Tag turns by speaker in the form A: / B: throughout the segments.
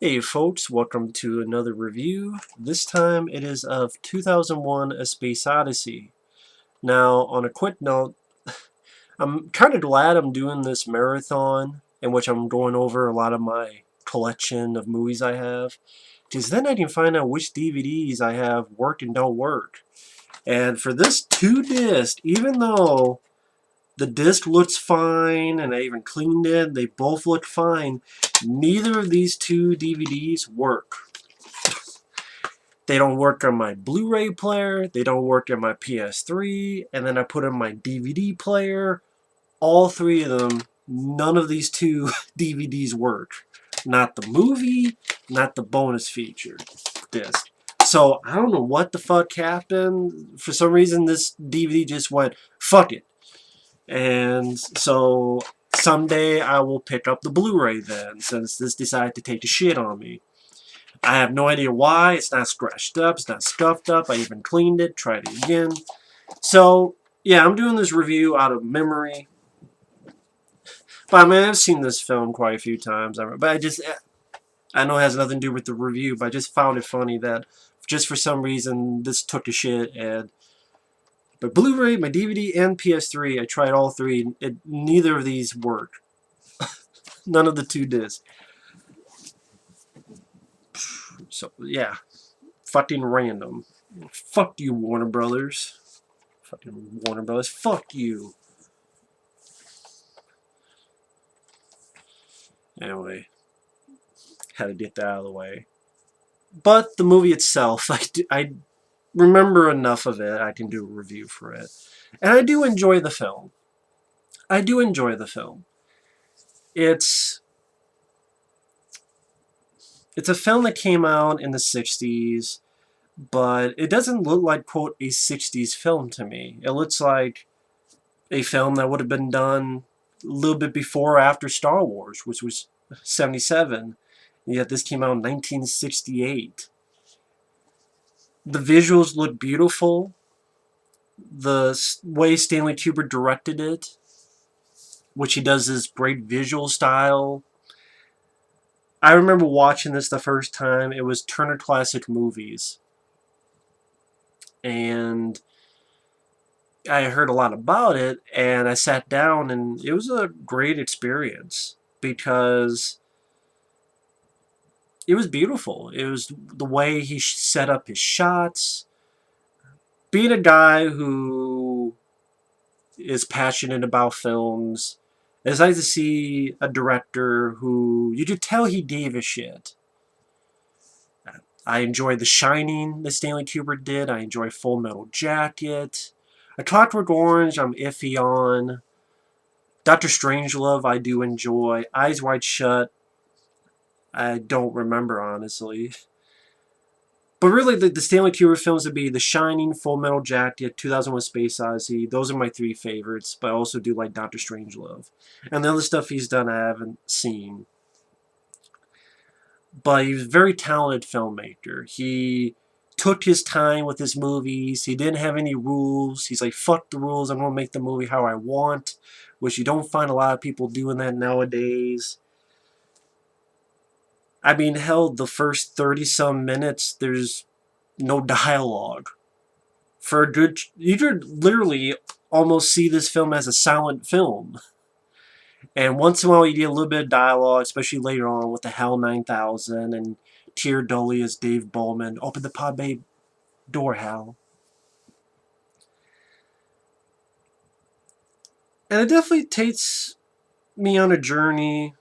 A: Hey folks, welcome to another review. This time it is of 2001 A Space Odyssey. Now, on a quick note, I'm kind of glad I'm doing this marathon in which I'm going over a lot of my collection of movies I have, because then I can find out which DVDs I have work and don't work. And for this 2 disc, even though the disc looks fine and I even cleaned it, they both look fine, neither of these two DVDs work. They don't work on my Blu-ray player, they don't work on my PS3, and then I put in my DVD player. All three of them, none of these two DVDs work. Not the movie, not the bonus feature disc. So I don't know what the fuck happened. For some reason this DVD just went, fuck it. And so someday I will pick up the Blu-ray then, since this decided to take the shit on me. I have no idea why. It's not scratched up. It's not scuffed up. I even cleaned it. Tried it again. So, yeah, I'm doing this review out of memory. But I mean, I've seen this film quite a few times. But I know it has nothing to do with the review, but I just found it funny that just for some reason this took a shit. But Blu-ray, my DVD, and PS3, I tried all three. Neither of these worked. None of the two discs. So, yeah. Fucking random. Fuck you, Warner Brothers. Fucking Warner Brothers. Fuck you. Anyway, had to get that out of the way. But the movie itself, I remember enough of it, I can do a review for it. And I do enjoy the film. I do enjoy the film. It's a film that came out in the 60s, but it doesn't look like, quote, a 60s film to me. It looks like a film that would have been done a little bit before or after Star Wars, which was 77. Yet this came out in 1968. The visuals look beautiful. The way Stanley Kubrick directed it, which he does this great visual style. I remember watching this the first time. It was Turner Classic Movies. And I heard a lot about it, and I sat down, and it was a great experience because it was beautiful. It was the way he set up his shots. Being a guy who is passionate about films, it's nice to see a director who you could tell he gave a shit. I enjoy The Shining that Stanley Kubrick did. I enjoy Full Metal Jacket. A Clockwork Orange I'm iffy on. Dr. Strangelove I do enjoy. Eyes Wide Shut I don't remember, honestly. But really, the Stanley Kubrick films would be The Shining, Full Metal Jacket, 2001: Space Odyssey. Those are my three favorites, but I also do like Dr. Strangelove. And the other stuff he's done I haven't seen. But he was a very talented filmmaker. He took his time with his movies. He didn't have any rules. He's like, fuck the rules. I'm going to make the movie how I want, which you don't find a lot of people doing that nowadays. I mean, hell, the first 30-some minutes, there's no dialogue. For a good... You could literally almost see this film as a silent film. And once in a while you get a little bit of dialogue, especially later on with the HAL 9000 and Keir Dulley as Dave Bowman. Open the pod bay door, Hal. And it definitely takes me on a journey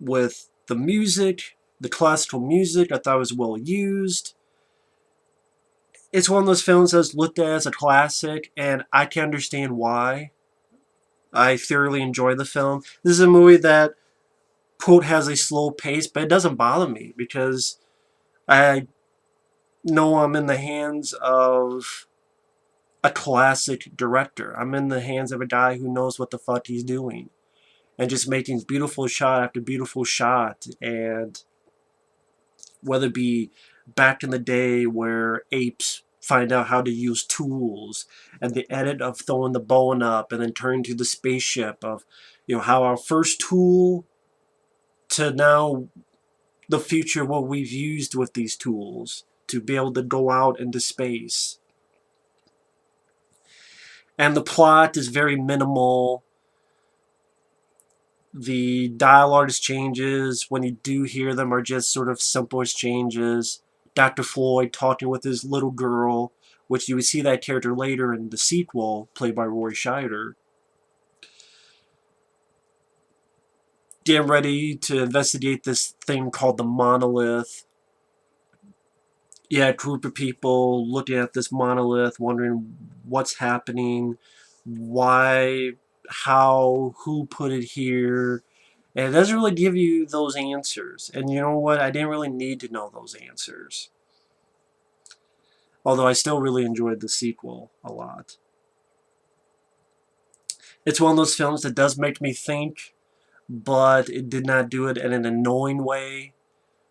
A: with the music, the classical music. I thought it was well used. It's one of those films that's looked at as a classic, and I can understand why. I thoroughly enjoy the film. This is a movie that, quote, has a slow pace, but it doesn't bother me because I know I'm in the hands of a classic director. I'm in the hands of a guy who knows what the fuck he's doing. And just making beautiful shot after beautiful shot. And whether it be back in the day where apes find out how to use tools, and the edit of throwing the bone up and then turning to the spaceship, of how our first tool to now the future, what we've used with these tools to be able to go out into space. And the plot is very minimal. The dialogue changes, when you do hear them, are just sort of simple exchanges. Dr. Floyd talking with his little girl, which you would see that character later in the sequel, played by Roy Scheider. Getting ready to investigate this thing called the monolith. Yeah, a group of people looking at this monolith, wondering what's happening, why, how, who put it here. And it doesn't really give you those answers. And you know what? I didn't really need to know those answers. Although I still really enjoyed the sequel a lot. It's one of those films that does make me think, but it did not do it in an annoying way.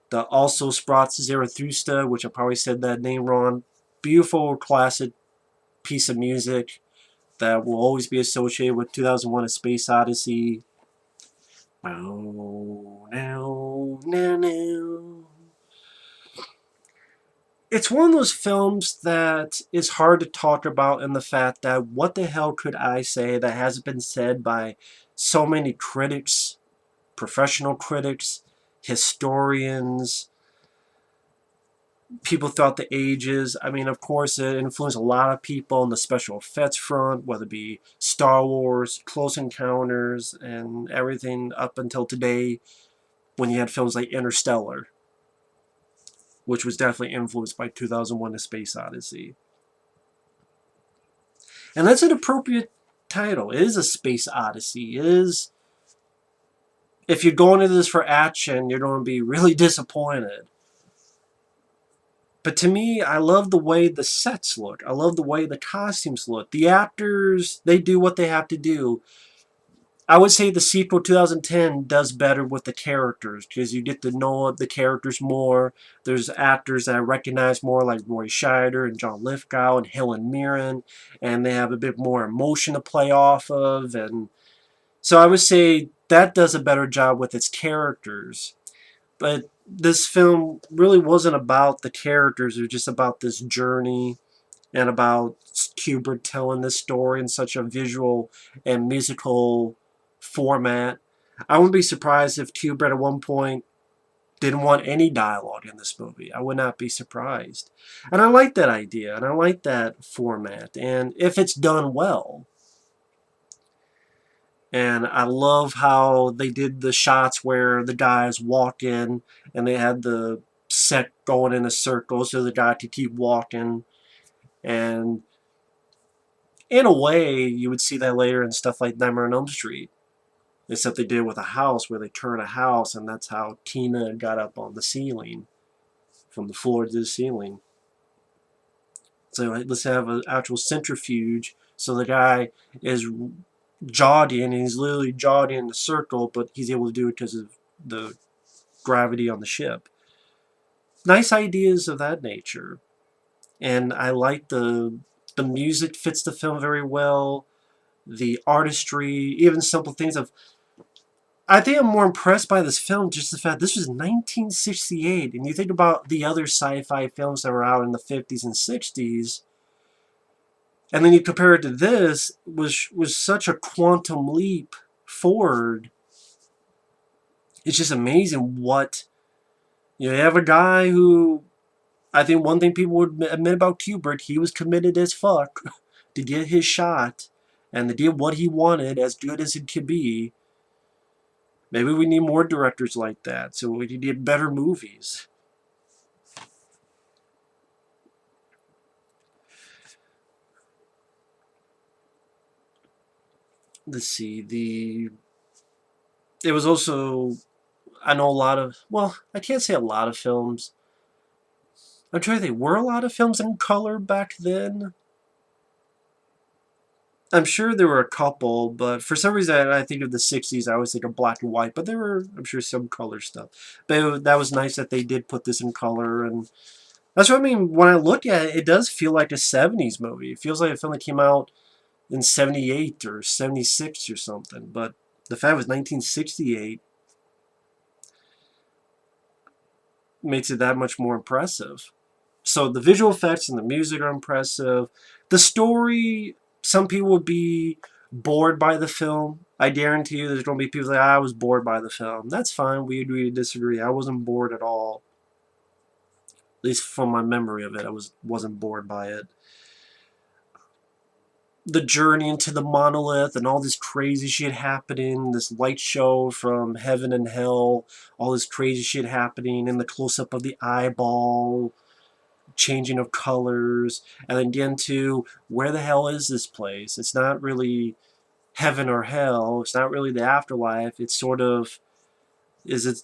A: The also sprach Zarathustra, which I probably said that name wrong. Beautiful classic piece of music that will always be associated with 2001: A Space Odyssey. Now, now, now, now. It's one of those films that is hard to talk about in the fact that what the hell could I say that hasn't been said by so many critics, professional critics, historians, people throughout the ages. I mean, of course, it influenced a lot of people on the special effects front, whether it be Star Wars, Close Encounters, and everything up until today when you had films like Interstellar, which was definitely influenced by 2001: A Space Odyssey. And that's an appropriate title. It is a space odyssey. It is, if you're going into this for action, you're going to be really disappointed. But to me, I love the way the sets look. I love the way the costumes look. The actors, they do what they have to do. I would say the sequel 2010 does better with the characters because you get to know the characters more. There's actors that I recognize more, like Roy Scheider and John Lithgow and Helen Mirren, and they have a bit more emotion to play off of. And so I would say that does a better job with its characters. But this film really wasn't about the characters. It was just about this journey and about Kubrick telling this story in such a visual and musical format. I wouldn't be surprised if Kubrick at one point didn't want any dialogue in this movie. I would not be surprised. And I like that idea, and I like that format, and if it's done well. And I love how they did the shots where the guys walk in and they had the set going in a circle so the guy could keep walking. And in a way, you would see that later in stuff like Nightmare on Elm Street. Except they did it with a house where they turn a house, and that's how Tina got up on the ceiling, from the floor to the ceiling. So let's have an actual centrifuge. So the guy is jogging, and he's literally jogging in a circle, but he's able to do it because of the gravity on the ship. Nice ideas of that nature. And I like the music fits the film very well. The artistry, even simple things of... I think I'm more impressed by this film just the fact this was 1968, and you think about the other sci-fi films that were out in the 50s and 60s, and then you compare it to this, was such a quantum leap forward. It's just amazing what... You have a guy who... I think one thing people would admit about Kubrick, he was committed as fuck to get his shot, and to get what he wanted as good as it could be. Maybe we need more directors like that, so we can get better movies. Let's see, it was also... I know a lot of... Well, I can't say a lot of films. I'm trying to think, were a lot of films in color back then? I'm sure there were a couple, but for some reason I think of the 60s, I always think of black and white, but there were, I'm sure, some color stuff. But that was nice that they did put this in color, and that's what I mean. When I look at it, it does feel like a 70s movie. It feels like a film that came out in 78 or 76 or something, but the fact it was 1968. makes it that much more impressive. So the visual effects and the music are impressive. The story, some people would be bored by the film. I guarantee you there's going to be people that I was bored by the film. That's fine. We agree to disagree. I wasn't bored at all. At least from my memory of it, I wasn't bored by it. The journey into the monolith and all this crazy shit happening, this light show from heaven and hell, all this crazy shit happening, and the close-up of the eyeball, changing of colors, and then get into where the hell is this place? It's not really heaven or hell. It's not really the afterlife. It's sort of, is it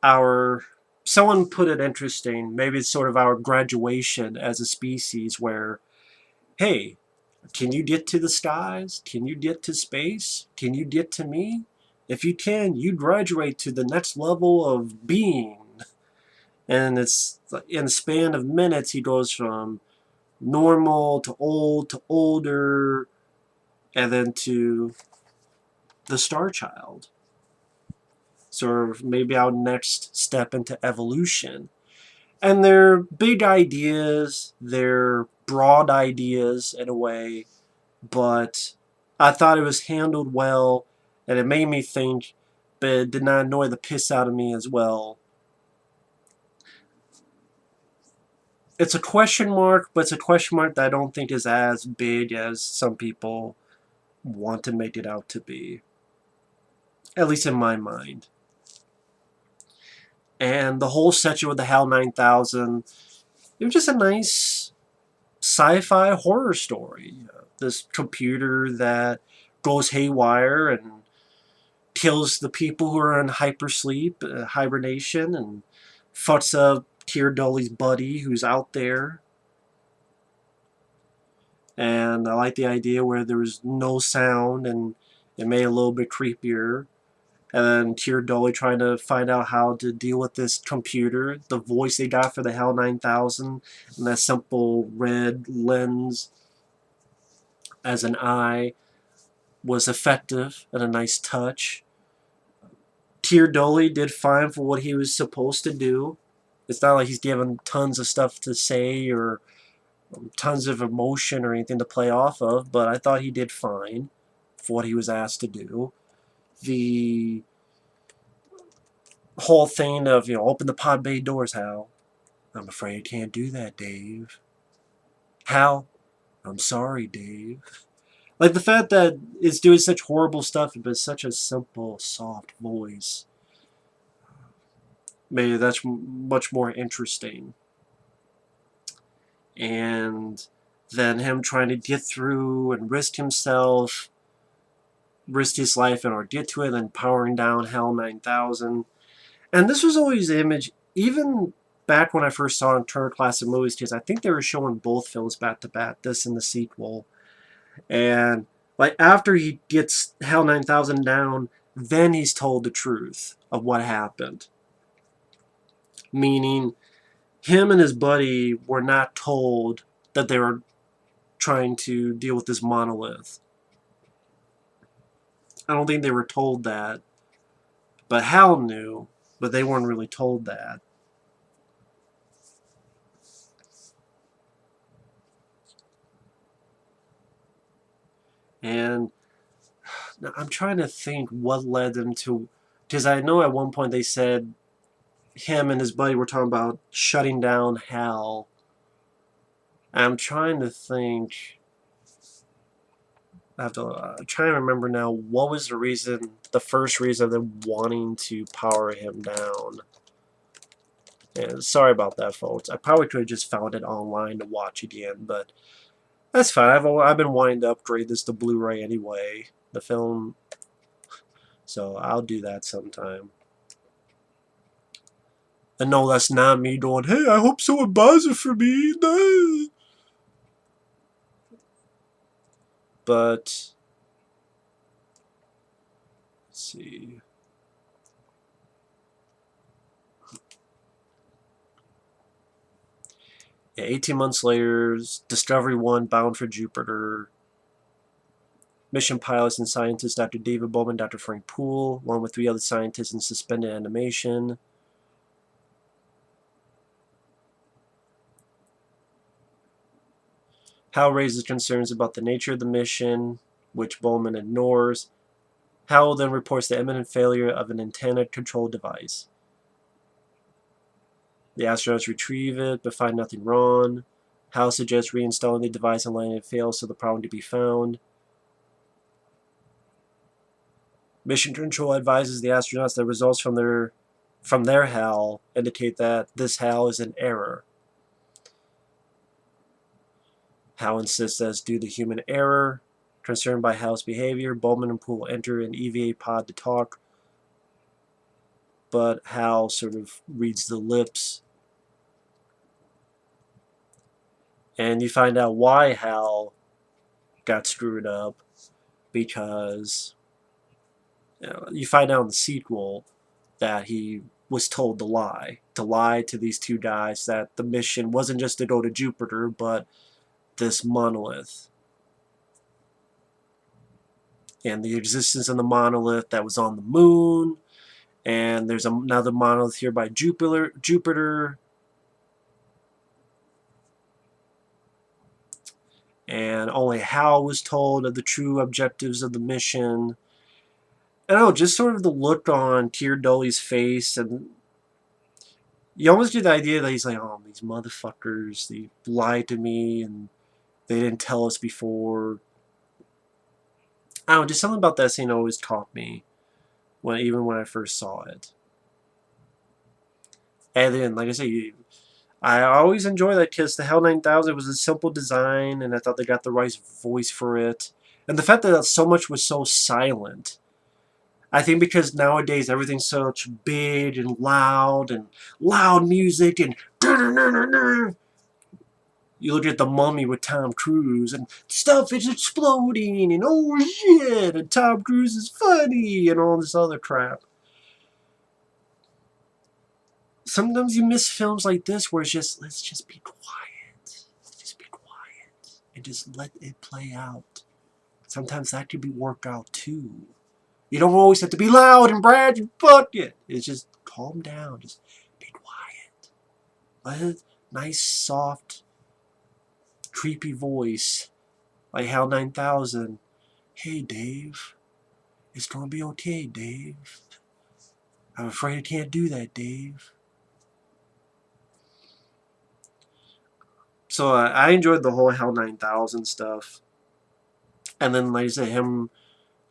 A: our, someone put it interesting, maybe it's sort of our graduation as a species where, hey, can you get to the skies? Can you get to space? Can you get to me? If you can, you graduate to the next level of being. And it's in a span of minutes, he goes from normal to old to older, and then to the Star Child. Sort of maybe our next step into evolution. And they're big ideas, they're broad ideas in a way, but I thought it was handled well, and it made me think, but it did not annoy the piss out of me as well. It's a question mark, but it's a question mark that I don't think is as big as some people want to make it out to be. At least in my mind. And the whole section with the HAL 9000, it was just a nice sci-fi horror story. This computer that goes haywire and kills the people who are in hypersleep, hibernation, and fucks up Tear Dolly's buddy who's out there. And I like the idea where there was no sound and it made it a little bit creepier. And then Tear Dolly trying to find out how to deal with this computer. The voice they got for the HAL 9000 and that simple red lens as an eye was effective and a nice touch. Tear Dolly did fine for what he was supposed to do. It's not like he's given tons of stuff to say or tons of emotion or anything to play off of, but I thought he did fine for what he was asked to do. The whole thing of, open the pod bay doors, Hal. I'm afraid I can't do that, Dave. Hal, I'm sorry, Dave. Like the fact that it's doing such horrible stuff, but such a simple, soft voice. Maybe that's much more interesting. And then him trying to get through and risk himself, risk his life in order to get to it, and powering down HAL 9000. And this was always the image, even back when I first saw it in Turner Classic Movies, because I think they were showing both films back to back, this and the sequel. And like after he gets HAL 9000 down, then he's told the truth of what happened. Meaning, him and his buddy were not told that they were trying to deal with this monolith. I don't think they were told that. But Hal knew, but they weren't really told that. And I'm trying to think what led them to, because I know at one point they said him and his buddy were talking about shutting down Hal. I'm trying to think. I have to try and remember now what was the reason, the first reason of them wanting to power him down. And sorry about that, folks. I probably could have just found it online to watch again, but that's fine. I've been wanting to upgrade this to Blu-ray anyway, the film, so I'll do that sometime. And no, that's not me going, hey, I hope someone buys it for me. No. But, let's see. Yeah, 18 months later, Discovery 1 bound for Jupiter. Mission pilots and scientists Dr. David Bowman, Dr. Frank Poole, along with 3 other scientists in suspended animation. Hal raises concerns about the nature of the mission, which Bowman ignores. Hal then reports the imminent failure of an antenna control device. The astronauts retrieve it, but find nothing wrong. Hal suggests reinstalling the device and letting it fail so the problem can be found. Mission Control advises the astronauts that results from their HAL indicate that this HAL is in error. HAL insists that it's due to human error. Concerned by HAL's behavior, Bowman and Poole enter an EVA pod to talk, but HAL sort of reads the lips. And you find out why HAL got screwed up, because you find out in the sequel that he was told to lie to these two guys, that the mission wasn't just to go to Jupiter, but this monolith. And the existence of the monolith that was on the moon, and there's another monolith here by Jupiter, and only Hal was told of the true objectives of the mission. I don't know, just sort of the look on Keir Dulley's face, and you almost get the idea that he's like, oh, these motherfuckers, they lied to me, and they didn't tell us before. I don't know, just something about that scene always caught me, even when I first saw it. And then, like I say, I always enjoy that because the HAL 9000 was a simple design, and I thought they got the right voice for it. And the fact that so much was so silent. I think because nowadays everything's such big and loud music and you look at The Mummy with Tom Cruise and stuff is exploding and oh shit and Tom Cruise is funny and all this other crap. Sometimes you miss films like this where it's just, let's just be quiet. Just be quiet and just let it play out. Sometimes that could be work out too. You don't always have to be loud and brag and fuck it. It's just calm down. Just be quiet. Let it, nice, soft, creepy voice like HAL 9000. Hey, Dave. It's gonna be okay, Dave. I'm afraid I can't do that, Dave. So I enjoyed the whole HAL 9000 stuff. And then, like I said,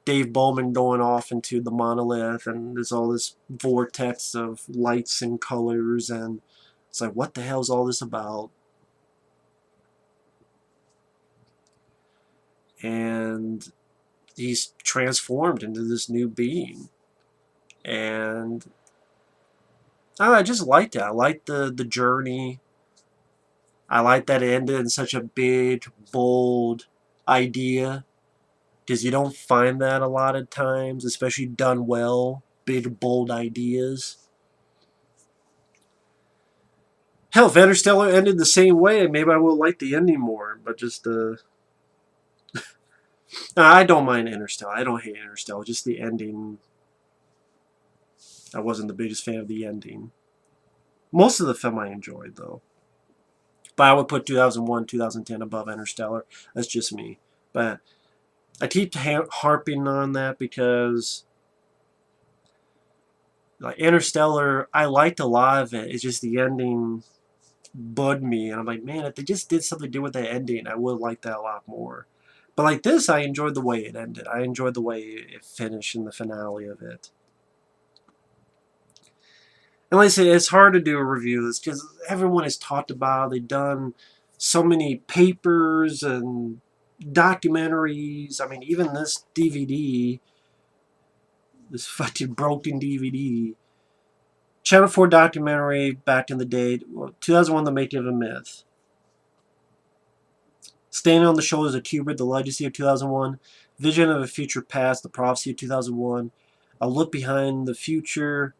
A: Dave Bowman going off into the monolith, and there's all this vortex of lights and colors, and it's like, what the hell's all this about? And he's transformed into this new being. And I just liked it. I liked the journey. I liked that it ended in such a big, bold idea. Because you don't find that a lot of times, especially done well. Big, bold ideas. Hell, if Interstellar ended the same way, maybe I will like the ending more. But just I don't mind Interstellar. I don't hate Interstellar. Just the ending. I wasn't the biggest fan of the ending. Most of the film I enjoyed, though. But I would put 2001, 2010 above Interstellar. That's just me. But I keep harping on that because, like, Interstellar, I liked a lot of it. It's just the ending bugged me. And I'm like, man, if they just did something to do with the ending, I would like that a lot more. But like this, I enjoyed the way it ended. I enjoyed the way it finished in the finale of it. And like I say, it's hard to do a review of this because everyone has talked about it. They've done so many papers and documentaries. I mean, even this DVD, this fucking broken DVD, Channel 4 documentary back in the day, 2001, The Making of a Myth. Standing on the Shoulders of Kubrick, The Legacy of 2001, Vision of a Future Past, The Prophecy of 2001, A Look Behind the Future,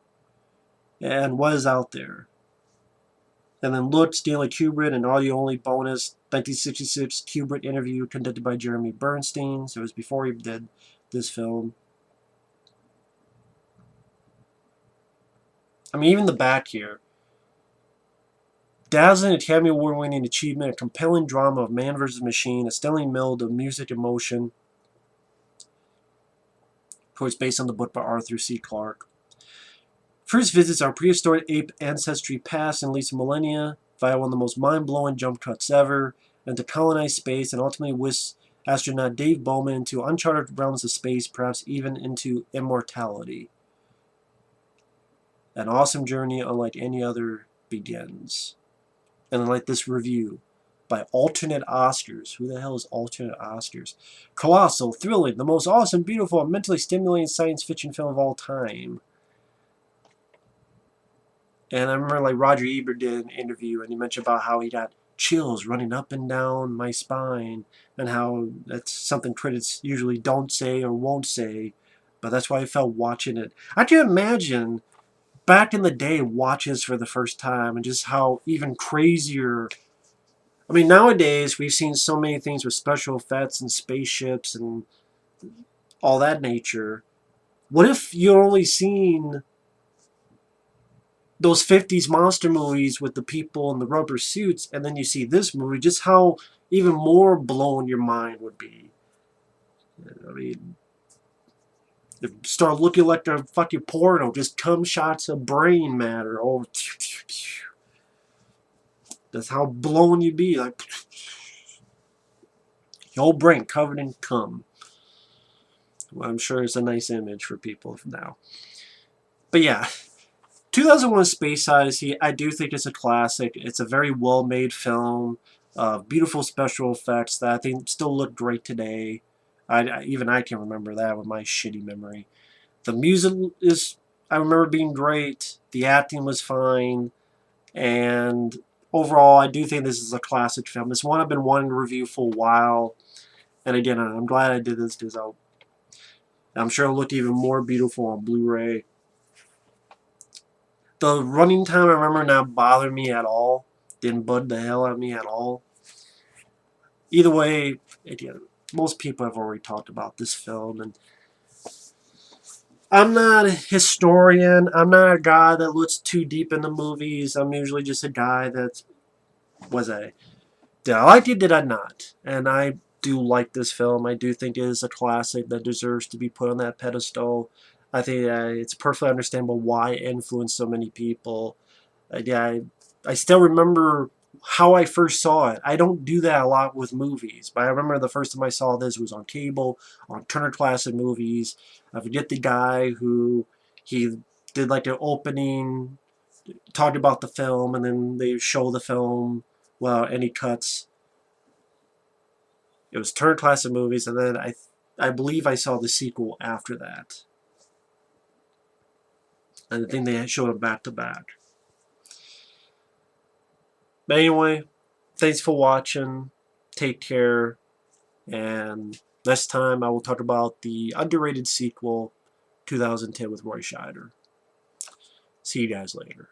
A: and What is Out There. And then Look, Stanley Kubrick, an audio-only bonus 1966 Kubrick interview conducted by Jeremy Bernstein. So it was before he did this film. I mean, even the back here. dazzling Academy Award-winning achievement, a compelling drama of man versus machine, a stunning meld of music and motion. Of course, based on the book by Arthur C. Clarke. First visits our prehistoric ape ancestry past and leads millennia via one of the most mind-blowing jump cuts ever, and to colonize space and ultimately whisk astronaut Dave Bowman into uncharted realms of space, perhaps even into immortality. An awesome journey unlike any other begins. And like this review by Alternate Oscars. Who the hell is Alternate Oscars? Colossal, thrilling, the most awesome, beautiful, and mentally stimulating science fiction film of all time. And I remember like Roger Ebert did an interview and he mentioned about how he got chills running up and down my spine and how that's something critics usually don't say or won't say, but that's why I felt watching it. I can imagine back in the day watching this for the first time and just how even crazier. I mean, nowadays we've seen so many things with special effects and spaceships and all that nature. What if you're only seen those 50s monster movies with the people in the rubber suits, and then you see this movie, just how even more blown your mind would be. I mean, start looking like a fucking porno, just cum shots of brain matter. Oh, that's how blown you'd be. Like, your whole brain covered in cum. Well, I'm sure it's a nice image for people now. But yeah, 2001 Space Odyssey, I do think it's a classic. It's a very well-made film. Beautiful special effects that I think still look great today. Even I can remember that with my shitty memory. The music is, I remember being great. The acting was fine. And overall, I do think this is a classic film. It's one I've been wanting to review for a while. And again, I'm glad I did this because I'm sure it'll look even more beautiful on Blu-ray. The running time, I remember, not bothered me at all. Didn't bug the hell out of me at all. Either way, again, most people have already talked about this film, and I'm not a historian. I'm not a guy that looks too deep into movies. I'm usually just a guy that did I like it, did I not? And I do like this film. I do think it is a classic that deserves to be put on that pedestal. I think it's perfectly understandable why it influenced so many people. Yeah, I still remember how I first saw it. I don't do that a lot with movies, but I remember the first time I saw this was on cable, on Turner Classic Movies. I forget the guy who he did like an opening, talked about the film, and then they show the film without any cuts. It was Turner Classic Movies, and then I believe I saw the sequel after that. And I think they showed them back to back. But anyway, thanks for watching. Take care. And next time I will talk about the underrated sequel, 2010 with Roy Scheider. See you guys later.